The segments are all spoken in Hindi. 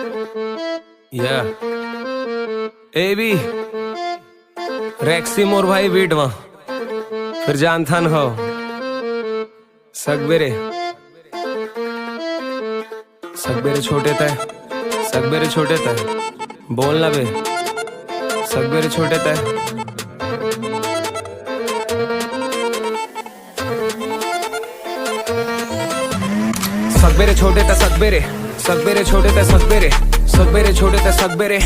या ए बी रैक्सी मोर भाई बीट वहाँ फिर जान थान हो सगबेरे सगबेरे छोटे तय सगबेरे छोटे तय बोलना बे सगबेरे छोटे तय सगबेरे छोटे तय सगबेरे सगबेरे छोटे तय सगबेरे सगबेरे छोटे तय सगबेरे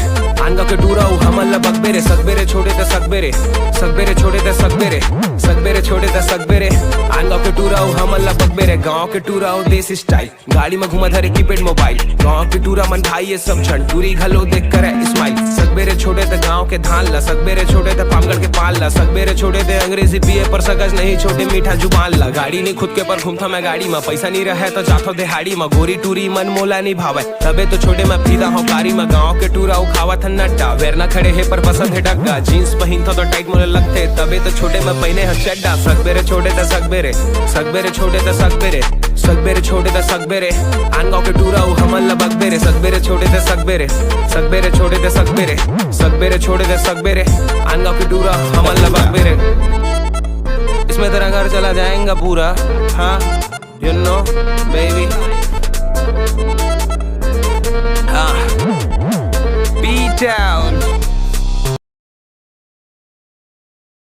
आंगा के टूराऊ हमला बगबेरे सगबेरे छोटे तय सगबेरे सगबेरे छोटे तय सगबेरे सगबेरे छोटे तय सगबेरे आंगा के टूराऊ हमला बगबेरे गांव के टूराऊ देसी स्टाइल गाड़ी में घुमा धरे कीपैड मोबाइल गांव के टूरा मन भाई ये सब छन टूरी घलो देख कर स्माइल सगबेरे छोटे तय गांव के धान ला सगबेरे छोटे तय पामगढ़ के पाल ला सगबेरे छोटे तय अंग्रेजी पिए पर सकज नहीं छोटे मीठा जुबान ला गाड़ी नहीं खुद के पर घूमता मैं गाड़ी में पैसा नहीं रहे तो जातो दिहाड़ी में गोरी टूरी मन मोला नहीं भावे तबे तो छोटे में फीदा हो कारी में गांव के टूरा खावा था नड्डा वेरना खड़े है पर पसंद है डग्गा जीन्स पहनता तो टाइट मोले लगते तबे तो छोटे में पहने है चड्डा सगबेरे छोटे तय सगबेरे सगबेरे छोटे तय सगबेरे सगबेरे छोटे तय सगबेरे आन गांव के टूरा हमला बगबेरे सगबेरे छोटे तय सगबेरे सगबेरे छोटे तय सगबेरे सगबेरे छोटे तय सगबेरे आन गांव के टूरा हमला बगबेरे इसमें तेरा घर चला जाएगा पूरा हाँ यू नो बेबी